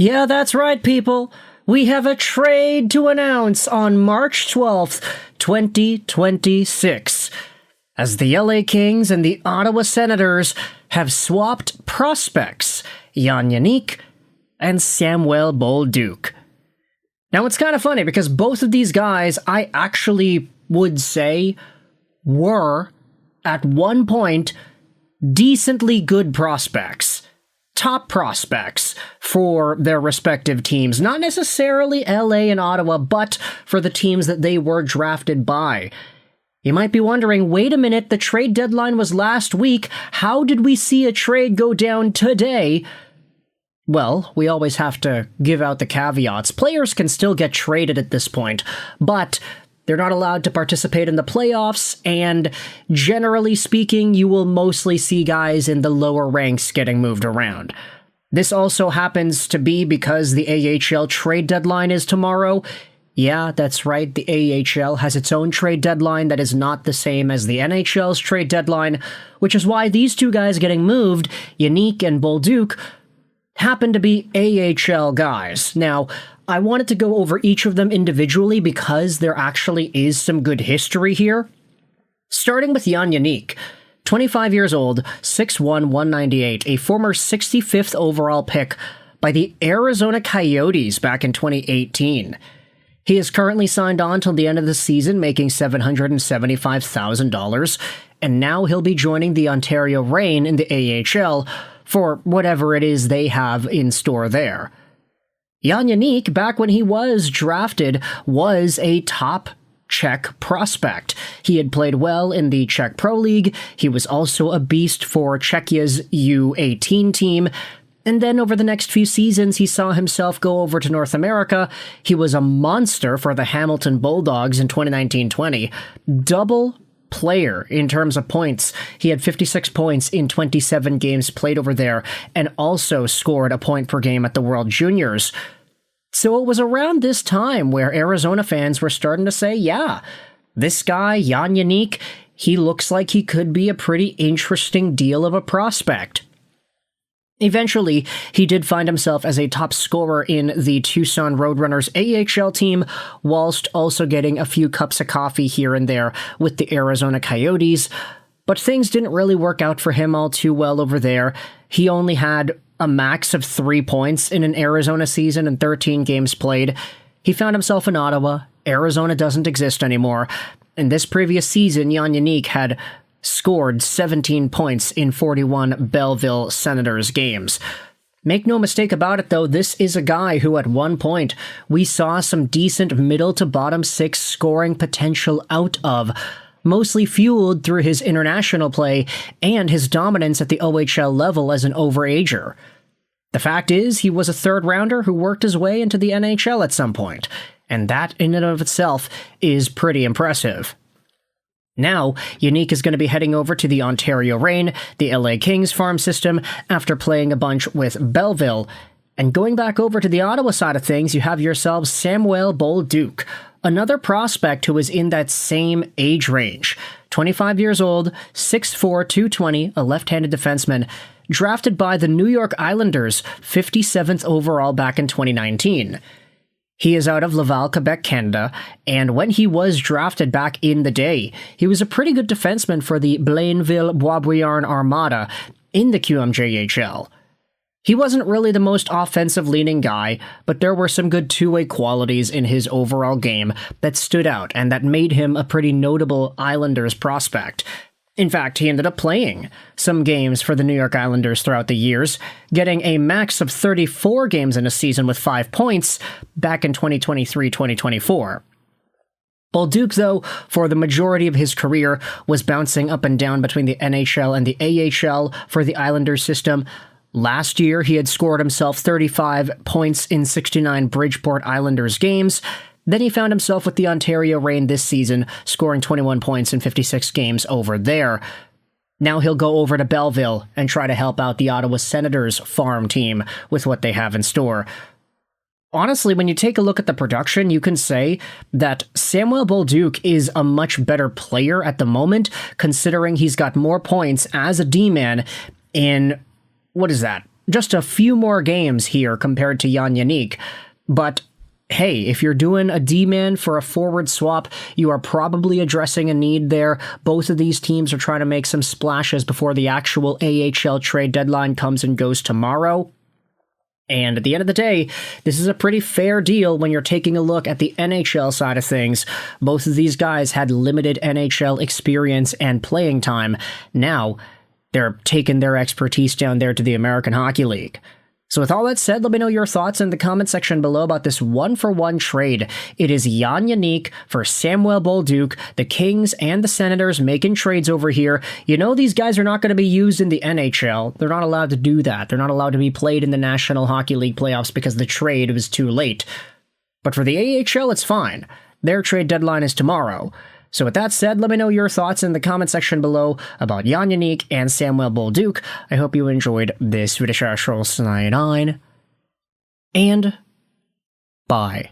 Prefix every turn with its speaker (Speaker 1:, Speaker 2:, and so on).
Speaker 1: Yeah, that's right, people. We have a trade to announce on March 12th, 2026, as the LA Kings and the Ottawa Senators have swapped prospects, Jan Jeník and Samuel Bolduc. Now, it's kind of funny because both of these guys, I actually would say, were, at one point, decently good prospects. Top prospects for their respective teams. Not necessarily LA and Ottawa, but for the teams that they were drafted by. You might be wondering, wait a minute, the trade deadline was last week. How did we see a trade go down today? Well, we always have to give out the caveats. Players can still get traded at this point, but they're not allowed to participate in the playoffs, and generally speaking, you will mostly see guys in the lower ranks getting moved around. This also happens to be because the AHL trade deadline is tomorrow. Yeah, that's right, the AHL has its own trade deadline that is not the same as the NHL's trade deadline, which is why these two guys getting moved, Jeník and Bolduc, happen to be AHL guys. Now, I wanted to go over each of them individually because there actually is some good history here. Starting with Jan Jeník, 25 years old, 6'1", 198, a former 65th overall pick by the Arizona Coyotes back in 2018. He is currently signed on till the end of the season, making $775,000, and now he'll be joining the Ontario Reign in the AHL for whatever it is they have in store there. Jan Jeník, back when he was drafted, was a top Czech prospect. He had played well in the Czech Pro League. He was also a beast for Czechia's U18 team. And then over the next few seasons, he saw himself go over to North America. He was a monster for the Hamilton Bulldogs in 2019-20. Double player in terms of points. He had 56 points in 27 games played over there, and also scored a point per game at the World Juniors. So it was around this time where Arizona fans were starting to say, yeah, this guy, Jan Jeník, he looks like he could be a pretty interesting deal of a prospect. Eventually, he did find himself as a top scorer in the Tucson Roadrunners AHL team, whilst also getting a few cups of coffee here and there with the Arizona Coyotes, but things didn't really work out for him all too well over there. He only had a max of 3 points in an Arizona season and 13 games played. He found himself in Ottawa. Arizona doesn't exist anymore, and this previous season, Jan Jeník had scored 17 points in 41 Belleville Senators games. Make no mistake about it, though, this is a guy who at one point we saw some decent middle to bottom six scoring potential out of, mostly fueled through his international play and his dominance at the OHL level as an overager. The fact is, he was a third rounder who worked his way into the NHL at some point, and that in and of itself is pretty impressive. Now, Jeník is going to be heading over to the Ontario Reign, the LA Kings farm system, after playing a bunch with Belleville. And going back over to the Ottawa side of things, you have yourselves Samuel Bolduc, another prospect who is in that same age range. 25 years old, 6'4", 220, a left-handed defenseman, drafted by the New York Islanders, 57th overall back in 2019. He is out of Laval, Quebec, Canada, and when he was drafted back in the day, he was a pretty good defenseman for the Blainville-Boisbriand Armada in the QMJHL. He wasn't really the most offensive-leaning guy, but there were some good two-way qualities in his overall game that stood out and that made him a pretty notable Islanders prospect. In fact, he ended up playing some games for the New York Islanders throughout the years, getting a max of 34 games in a season with 5 points back in 2023-2024. Bolduc, though, for the majority of his career, was bouncing up and down between the NHL and the AHL for the Islanders system. Last year, he had scored himself 35 points in 69 Bridgeport Islanders games. Then he found himself with the Ontario Reign this season, scoring 21 points in 56 games over there. Now he'll go over to Belleville and try to help out the Ottawa Senators farm team with what they have in store. Honestly, when you take a look at the production, you can say that Samuel Bolduc is a much better player at the moment, considering he's got more points as a D-man in, just a few more games here compared to Jan Jeník, but hey, if you're doing a D-man for a forward swap, you are probably addressing a need there. Both of these teams are trying to make some splashes before the actual AHL trade deadline comes and goes tomorrow. And at the end of the day, this is a pretty fair deal when you're taking a look at the NHL side of things. Both of these guys had limited NHL experience and playing time. Now, they're taking their expertise down there to the American Hockey League. So with all that said, let me know your thoughts in the comment section below about this 1-for-1 trade. It is Jan Jeník for Samuel Bolduc, the Kings and the Senators making trades over here. You know these guys are not going to be used in the NHL. They're not allowed to do that. They're not allowed to be played in the National Hockey League playoffs because the trade was too late. But for the AHL, it's fine. Their trade deadline is tomorrow. So with that said, let me know your thoughts in the comment section below about Jan Jeník and Samuel Bolduc. I hope you enjoyed this video, and bye.